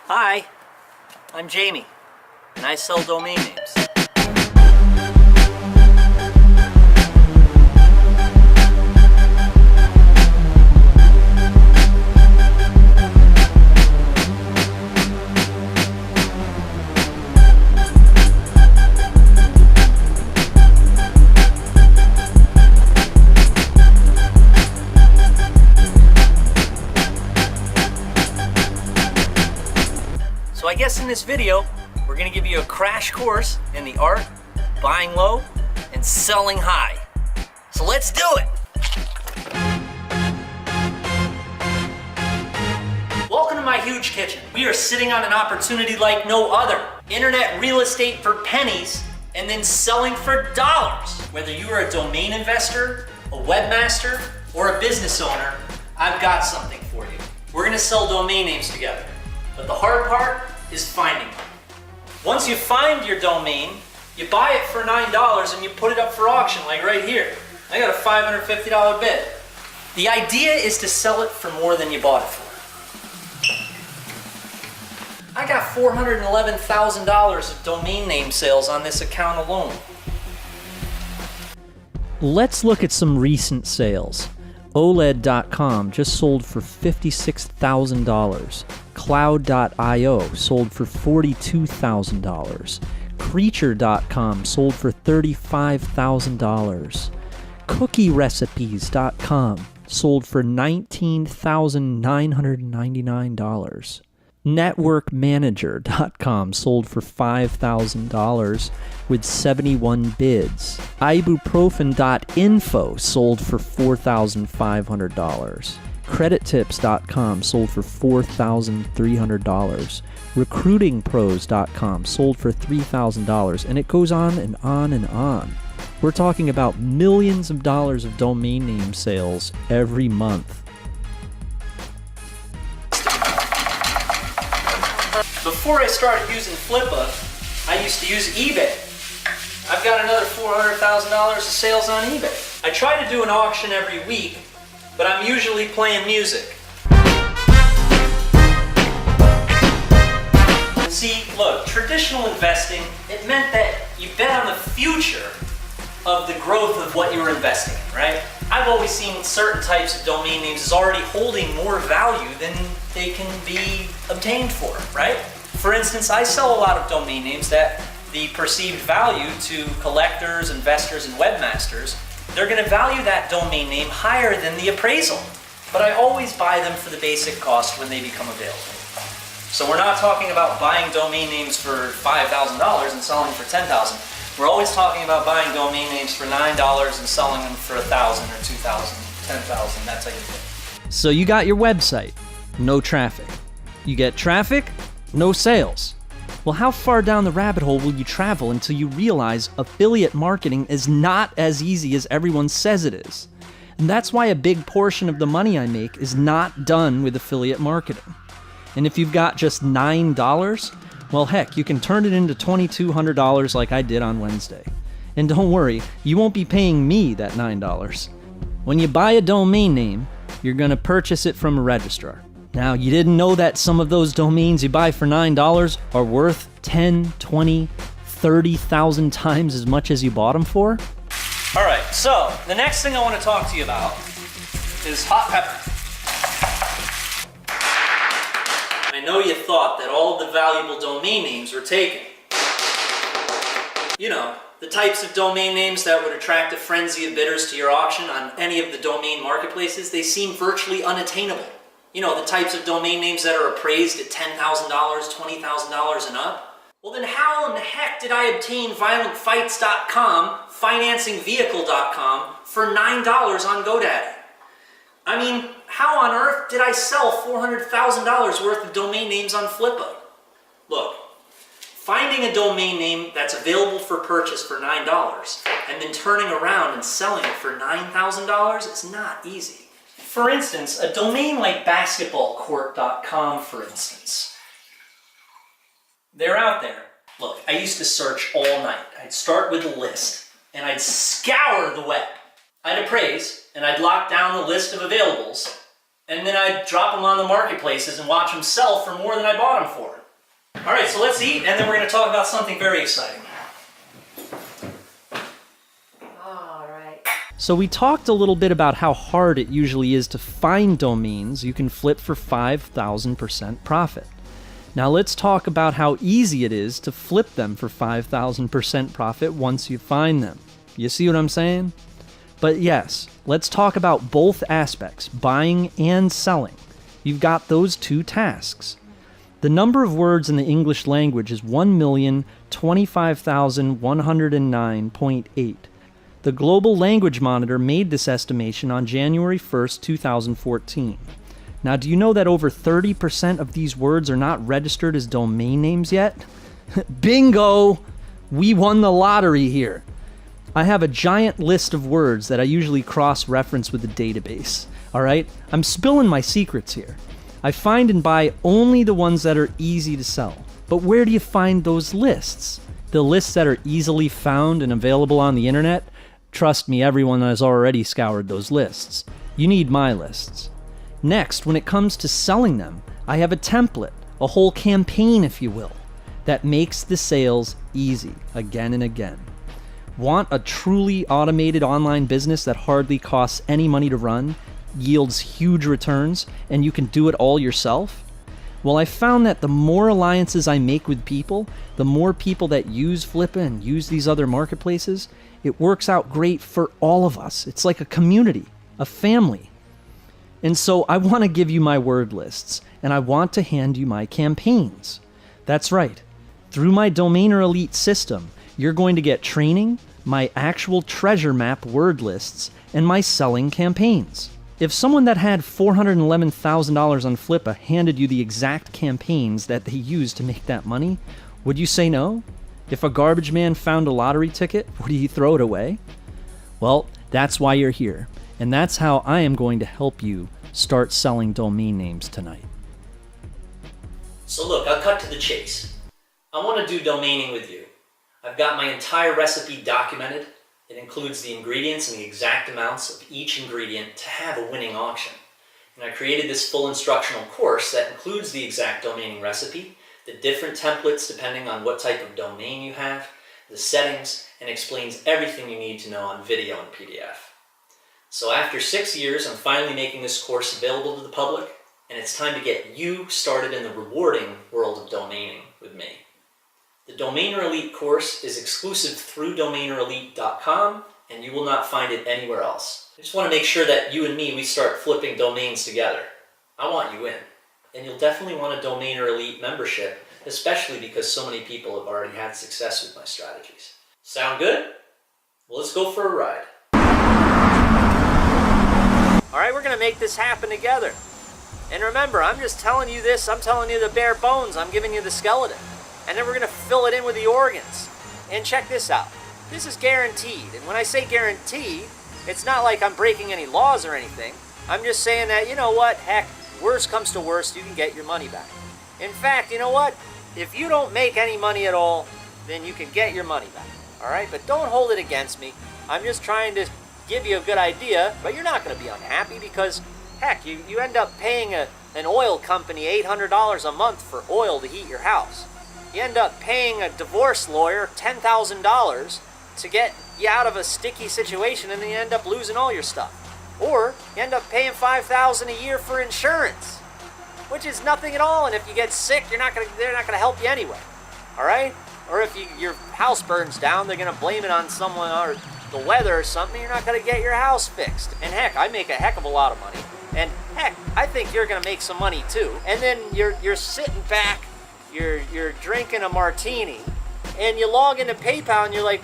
Hi, I'm Jamie, and I sell domain names. So I guess in this video, we're gonna give you a crash course in the art of buying low and selling high. So let's do it. Welcome to my huge kitchen. We are sitting on an opportunity like no other. Internet real estate for pennies and then selling for dollars. Whether you are a domain investor, a webmaster, or a business owner, I've got something for you. We're gonna sell domain names together. But the hard part is finding them. Once you find your domain, you buy it for $9 and you put it up for auction, like right here. I got a $550 bid. The idea is to sell it for more than you bought it for. I got $411,000 of domain name sales on this account alone. Let's look at some recent sales. OLED.com just sold for $56,000. Cloud.io sold for $42,000. Creature.com sold for $35,000. CookieRecipes.com sold for $19,999. NetworkManager.com sold for $5,000 with 71 bids. Ibuprofen.info sold for $4,500. CreditTips.com sold for $4,300. RecruitingPros.com sold for $3,000, and it goes on and on and on. We're talking about millions of dollars of domain name sales every month. Before I started using Flippa, I used to use eBay. I've got another $400,000 of sales on eBay. I try to do an auction every week, but I'm usually playing music. See, look, traditional investing, it meant that you bet on the future of the growth of what you were investing in, right? I've always seen certain types of domain names as already holding more value than they can be obtained for, right? For instance, I sell a lot of domain names that the perceived value to collectors, investors, and webmasters, they're going to value that domain name higher than the appraisal. But I always buy them for the basic cost when they become available. So we're not talking about buying domain names for $5,000 and selling for $10,000. We're always talking about buying domain names for $9 and selling them for $1,000 or $2,000, $10,000, that type of thing. So you got your website, no traffic. You get traffic, no sales. Well, how far down the rabbit hole will you travel until you realize affiliate marketing is not as easy as everyone says it is? And that's why a big portion of the money I make is not done with affiliate marketing. And if you've got just $9, well, heck, you can turn it into $2,200 like I did on Wednesday. And don't worry, you won't be paying me that $9. When you buy a domain name, you're going to purchase it from a registrar. Now, you didn't know that some of those domains you buy for $9 are worth 10, 20, 30,000 times as much as you bought them for? All right, so the next thing I want to talk to you about is hot pepper. I know you thought that all of the valuable domain names were taken. You know, the types of domain names that would attract a frenzy of bidders to your auction on any of the domain marketplaces, they seem virtually unattainable. You know, the types of domain names that are appraised at $10,000, $20,000 and up. Well, then how in the heck did I obtain violentfights.com, financingvehicle.com for $9 on GoDaddy? I mean, how on earth did I sell $400,000 worth of domain names on Flippa? Look, finding a domain name that's available for purchase for $9 and then turning around and selling it for $9,000 is not easy. For instance, a domain like basketballcourt.com, for instance. They're out there. Look, I used to search all night. I'd start with a list, and I'd scour the web. I'd appraise, and I'd lock down the list of availables, and then I'd drop them on the marketplaces and watch them sell for more than I bought them for. All right, so let's eat, and then we're going to talk about something very exciting. All right. So we talked a little bit about how hard it usually is to find domains you can flip for 5,000% profit. Now let's talk about how easy it is to flip them for 5,000% profit once you find them. You see what I'm saying? But yes, let's talk about both aspects, buying and selling. You've got those two tasks. The number of words in the English language is 1,025,109.8. The Global Language Monitor made this estimation on January 1st, 2014. Now, do you know that over 30% of these words are not registered as domain names yet? Bingo! We won the lottery here. I have a giant list of words that I usually cross-reference with the database. Alright? I'm spilling my secrets here. I find and buy only the ones that are easy to sell. But where do you find those lists? The lists that are easily found and available on the internet? Trust me, everyone has already scoured those lists. You need my lists. Next, when it comes to selling them, I have a template, a whole campaign, if you will, that makes the sales easy again and again. Want a truly automated online business that hardly costs any money to run, yields huge returns, and you can do it all yourself? Well, I found that the more alliances I make with people, the more people that use Flippa and use these other marketplaces, it works out great for all of us. It's like a community, a family. And so I want to give you my word lists, and I want to hand you my campaigns. That's right. Through my Domainer Elite system, you're going to get training, my actual treasure map word lists, and my selling campaigns. If someone that had $411,000 on Flippa handed you the exact campaigns that they used to make that money, would you say no? If a garbage man found a lottery ticket, would he throw it away? Well, that's why you're here. And that's how I am going to help you start selling domain names tonight. So look, I'll cut to the chase. I want to do domaining with you. I've got my entire recipe documented. It includes the ingredients and the exact amounts of each ingredient to have a winning auction. And I created this full instructional course that includes the exact domaining recipe, the different templates depending on what type of domain you have, the settings, and explains everything you need to know on video and PDF. So after 6 years, I'm finally making this course available to the public, and it's time to get you started in the rewarding world of domaining with me. The Domainer Elite course is exclusive through domainerelite.com, and you will not find it anywhere else. I just want to make sure that you and me, we start flipping domains together. I want you in. And you'll definitely want a Domainer Elite membership, especially because so many people have already had success with my strategies. Sound good? Well, let's go for a ride. All right, we're going to make this happen together. And remember, I'm just telling you this, I'm telling you the bare bones, I'm giving you the skeleton. And then we're going to fill it in with the organs. And check this out. This is guaranteed. And when I say guaranteed, it's not like I'm breaking any laws or anything. I'm just saying that, you know what, heck, worst comes to worst, you can get your money back. In fact, you know what? If you don't make any money at all, then you can get your money back. All right? But don't hold it against me. I'm just trying to give you a good idea, but you're not going to be unhappy because, heck, you end up paying an oil company $800 a month for oil to heat your house. You end up paying a divorce lawyer $10,000 to get you out of a sticky situation, and then you end up losing all your stuff. Or you end up paying $5,000 a year for insurance, which is nothing at all. And if you get sick, they're not gonna help you anyway. All right? Or if your house burns down, they're gonna blame it on someone or the weather or something. You're not gonna get your house fixed. And heck, I make a heck of a lot of money. And heck, I think you're gonna make some money too. And then you're sitting back, you're drinking a martini, and you log into PayPal and you're like,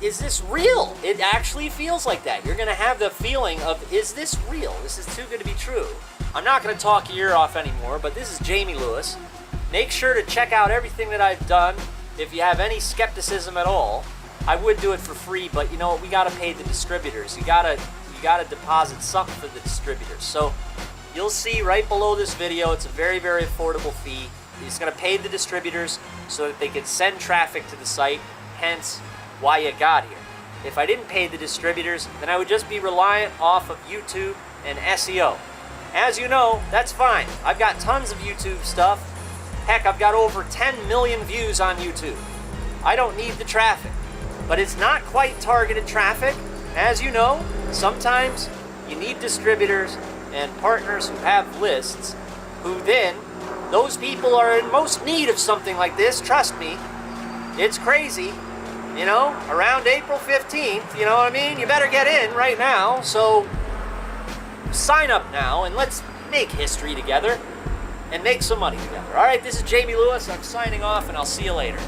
is this real? It actually feels like that. You're gonna have the feeling of, is this real? This is too good to be true. I'm not gonna talk your ear off anymore, but this is Jamie Lewis. Make sure to check out everything that I've done. If you have any skepticism at all, I would do it for free, but you know what? We gotta pay the distributors. You gotta deposit something for the distributors. So you'll see right below this video, it's a very, very affordable fee. You're just gonna pay the distributors so that they can send traffic to the site, hence why you got here. If I didn't pay the distributors, then I would just be reliant off of YouTube and SEO. As you know, that's fine. I've got tons of YouTube stuff. Heck, I've got over 10 million views on YouTube. I don't need the traffic. But it's not quite targeted traffic. As you know, sometimes you need distributors and partners who have lists, who then, those people are in most need of something like this, trust me. It's crazy, you know, around April 15th, you know what I mean? You better get in right now, so sign up now and let's make history together and make some money together. All right, this is Jamie Lewis. I'm signing off and I'll see you later.